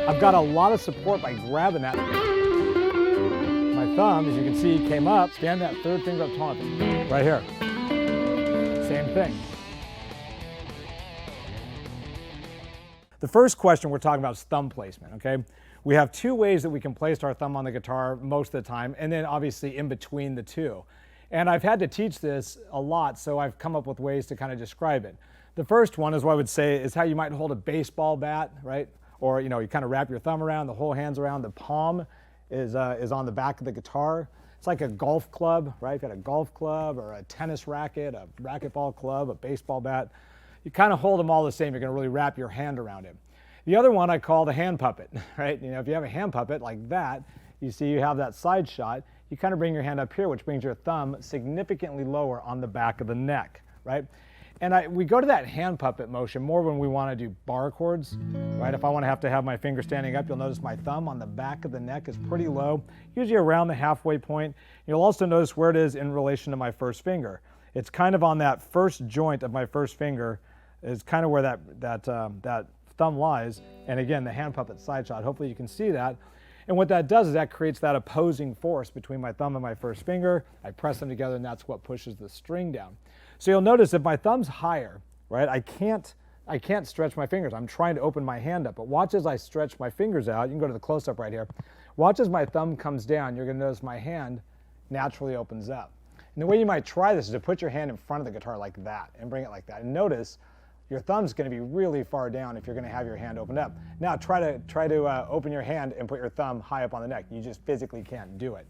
I've got a lot of support by grabbing that. My thumb, as you can see, came up. Stand that third finger up tall, right here. Same thing. The first question we're talking about is thumb placement, okay? We have two ways that we can place our thumb on the guitar most of the time, and then obviously in between the two. And I've had to teach this a lot, so I've come up with ways to kind of describe it. The first one is what I would say is how you might hold a baseball bat, right? Or, you kind of wrap your thumb around, the whole hand's around, the palm is on the back of the guitar. It's like a golf club, right? You've got a golf club or a tennis racket, a racquetball club, a baseball bat. You kind of hold them all the same. You're going to really wrap your hand around it. The other one I call the hand puppet, right? If you have a hand puppet like that, you see you have that side shot. You kind of bring your hand up here, which brings your thumb significantly lower on the back of the neck, right? And we go to that hand puppet motion more when we want to do bar chords, right? If I want to have my finger standing up, you'll notice my thumb on the back of the neck is pretty low, usually around the halfway point. You'll also notice where it is in relation to my first finger. It's kind of on that first joint of my first finger is kind of where that thumb lies. And again, the hand puppet side shot, hopefully you can see that. And what that does is that creates that opposing force between my thumb and my first finger. I press them together and that's what pushes the string down. So you'll notice if my thumb's higher, right, I can't stretch my fingers. I'm trying to open my hand up, but watch as I stretch my fingers out. You can go to the close-up right here. Watch as my thumb comes down. You're gonna notice my hand naturally opens up. And the way you might try this is to put your hand in front of the guitar like that and bring it like that. And notice your thumb's going to be really far down if you're going to have your hand opened up. Now try to open your hand and put your thumb high up on the neck. You just physically can't do it.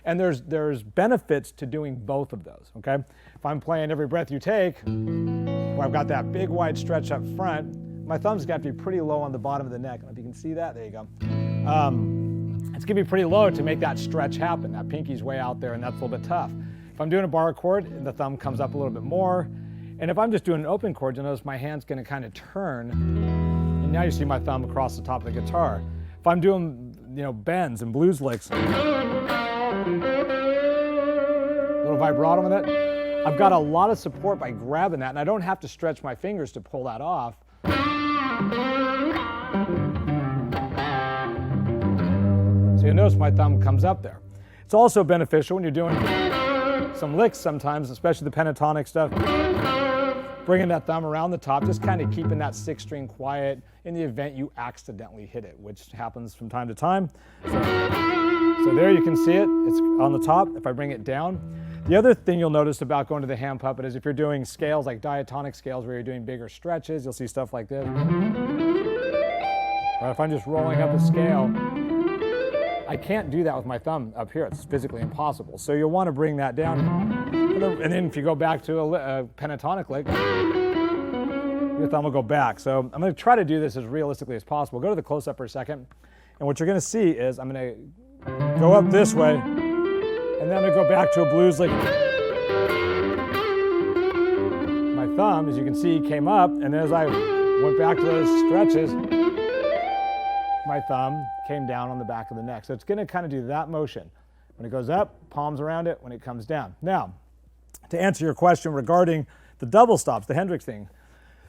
And there's benefits to doing both of those, okay? If I'm playing Every Breath You Take, where I've got that big wide stretch up front, my thumb's got to be pretty low on the bottom of the neck. I don't know if you can see that, there you go. It's going to be pretty low to make that stretch happen. That pinky's way out there and that's a little bit tough. If I'm doing a bar chord, the thumb comes up a little bit more. And if I'm just doing an open chord, you'll notice my hand's going to kind of turn. And now you see my thumb across the top of the guitar. If I'm doing, bends and blues licks, a little vibrato with it, I've got a lot of support by grabbing that, and I don't have to stretch my fingers to pull that off. So you'll notice my thumb comes up there. It's also beneficial when you're doing some licks sometimes, especially the pentatonic stuff. Bringing that thumb around the top, just kind of keeping that sixth string quiet in the event you accidentally hit it, which happens from time to time. So there you can see it, it's on the top. If I bring it down, the other thing you'll notice about going to the hand puppet is if you're doing scales like diatonic scales where you're doing bigger stretches, you'll see stuff like this. Or if I'm just rolling up a scale, I can't do that with my thumb up here. It's physically impossible. So you'll want to bring that down. And then if you go back to a pentatonic lick, your thumb will go back. So I'm going to try to do this as realistically as possible. Go to the close-up for a second. And what you're going to see is I'm going to go up this way, and then I'm going to go back to a blues lick. My thumb, as you can see, came up, and as I went back to those stretches, my thumb came down on the back of the neck. So it's going to kind of do that motion. When it goes up, palms around it. When it comes down. Now, to answer your question regarding the double stops, the Hendrix thing.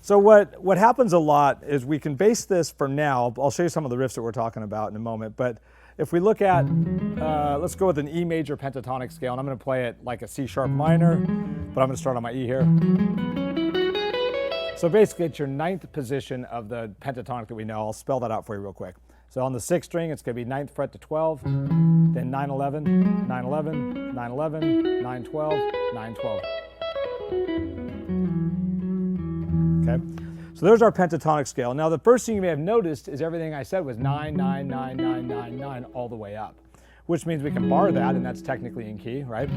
So what happens a lot is we can base this for now. I'll show you some of the riffs that we're talking about in a moment. But if we look at, let's go with an E major pentatonic scale. And I'm going to play it like a C sharp minor, but I'm going to start on my E here. So basically it's your ninth position of the pentatonic that we know. I'll spell that out for you real quick. So on the sixth string, it's going to be 9th fret to 12, then 9, 11, 9, 11, 9, 11, 9, 12, 9, 12. Okay, so there's our pentatonic scale. Now the first thing you may have noticed is everything I said was 9, 9, 9, 9, 9, 9, all the way up, which means we can bar that, and that's technically in key, right?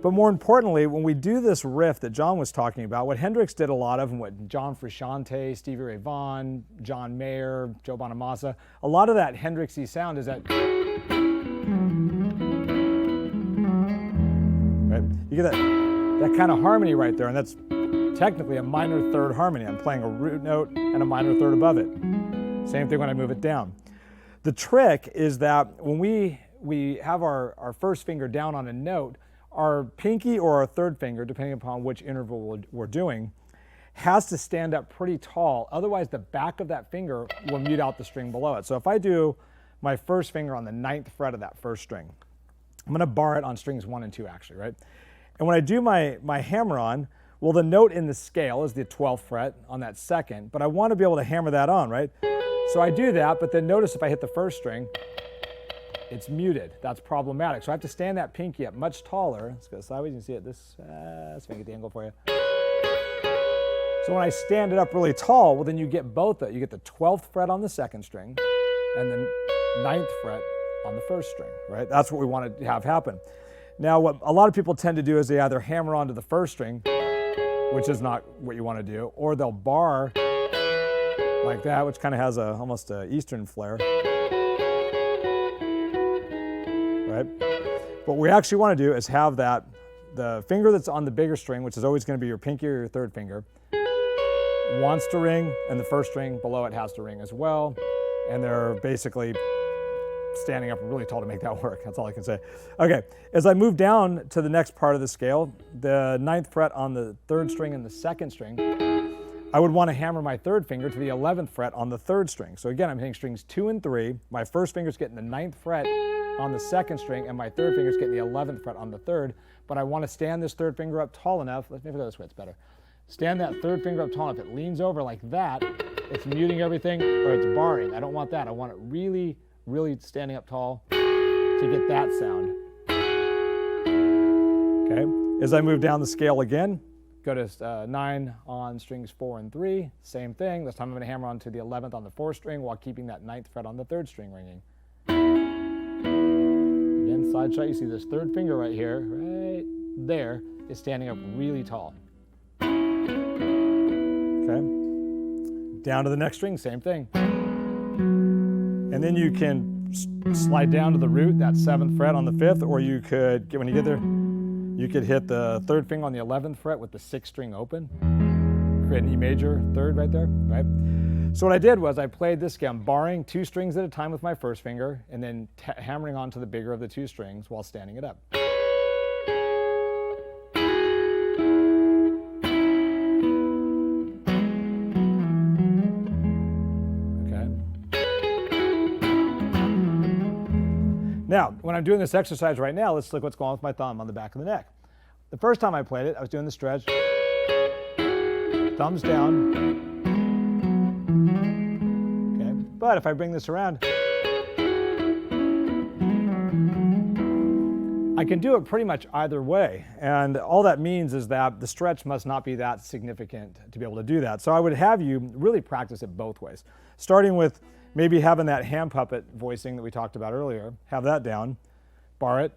But more importantly, when we do this riff that John was talking about, what Hendrix did a lot of, and what John Frusciante, Stevie Ray Vaughan, John Mayer, Joe Bonamassa, a lot of that Hendrixy sound is that, right? You get that kind of harmony right there, and that's technically a minor third harmony. I'm playing a root note and a minor third above it. Same thing when I move it down. The trick is that when we have our first finger down on a note, our pinky or our third finger, depending upon which interval we're doing, has to stand up pretty tall. Otherwise, the back of that finger will mute out the string below it. So if I do my first finger on the 9th fret of that first string, I'm going to bar it on strings 1 and 2 actually, right? And when I do my hammer on, well, the note in the scale is the 12th fret on that second, but I want to be able to hammer that on, right? So I do that, but then notice if I hit the first string, it's muted. That's problematic. So I have to stand that pinky up much taller. Let's go sideways. You can see it. Let's make it the angle for you. So when I stand it up really tall, well, then you get both. You get the 12th fret on the second string and the 9th fret on the first string, right? That's what we want to have happen. Now, what a lot of people tend to do is they either hammer onto the first string, which is not what you want to do, or they'll bar like that, which kind of has almost an Eastern flair, right? What we actually want to do is have the finger that's on the bigger string, which is always going to be your pinky or your third finger, wants to ring, and the first string below it has to ring as well, and they're basically standing up really tall to make that work. That's all I can say. Okay, as I move down to the next part of the scale, the 9th fret on the third string and the second string, I would want to hammer my third finger to the 11th fret on the third string. So again, I'm hitting strings 2 and 3. My first finger's getting the 9th fret on the second string, and my third finger's getting the 11th fret on the third. But I want to stand this third finger up tall enough. Let me go this way, it's better. Stand that third finger up tall enough. If it leans over like that, it's muting everything, or it's barring. I don't want that. I want it really standing up tall to get that sound. Okay, as I move down the scale again, go to 9 on strings 4 and 3, same thing. This time I'm going to hammer onto the 11th on the 4th string while keeping that 9th fret on the 3rd string ringing. Again, side shot, you see this third finger right here, right there, is standing up really tall. Okay, down to the next string, same thing. And then you can slide down to the root, that 7th fret on the 5th, or you could, when you get there, you could hit the 3rd finger on the 11th fret with the 6th string open, create an E major 3rd right there, right? So what I did was I played this game, barring 2 strings at a time with my first finger, and then hammering onto the bigger of the 2 strings while standing it up. Now, when I'm doing this exercise right now, let's look what's going on with my thumb on the back of the neck. The first time I played it, I was doing the stretch, thumbs down. Okay, but if I bring this around, I can do it pretty much either way. And all that means is that the stretch must not be that significant to be able to do that. So I would have you really practice it both ways, starting with maybe having that hand puppet voicing that we talked about earlier, have that down, bar it,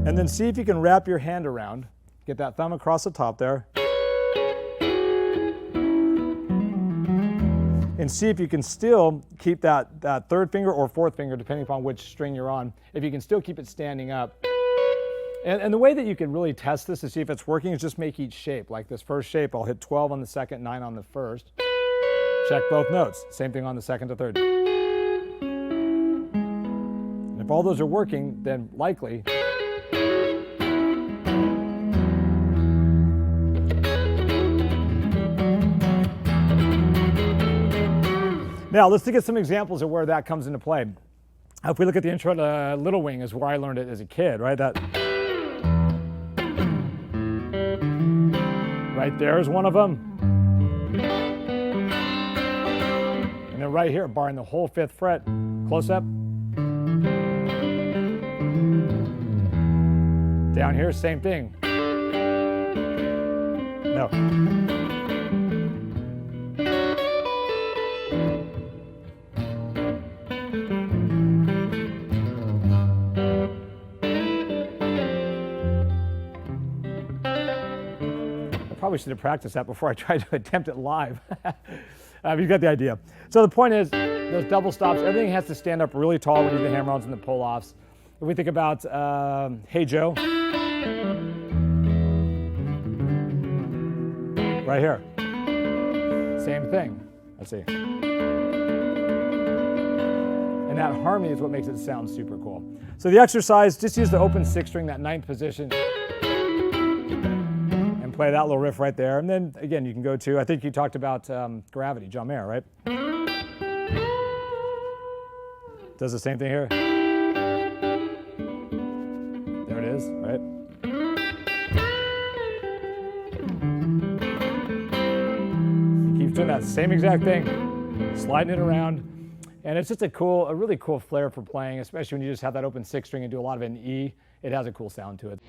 and then see if you can wrap your hand around, get that thumb across the top there, and see if you can still keep that 3rd finger or 4th finger, depending upon which string you're on, if you can still keep it standing up. And the way that you can really test this to see if it's working is just make each shape. Like this first shape, I'll hit 12 on the second, 9 on the first. Check both notes. Same thing on the second to third. And if all those are working, then likely now let's look at some examples of where that comes into play. If we look at the intro to Little Wing, is where I learned it as a kid, right? That right there is one of them. And then right here, barring the whole 5th fret, close up. Down here, same thing. No. Probably should have practiced that before I tried to attempt it live. You got the idea. So the point is, those double stops, everything has to stand up really tall when you do the hammer-ons and the pull-offs. If we think about Hey Joe, right here, same thing. Let's see. And that harmony is what makes it sound super cool. So the exercise, just use the open 6th string, that 9th position. play that little riff right there. And then again, you can go to, I think you talked about Gravity, John Mayer, right? Does the same thing here. There it is, right? He keeps doing that same exact thing, sliding it around. And it's just a really cool flair for playing, especially when you just have that open 6 string and do a lot of it in E. It has a cool sound to it.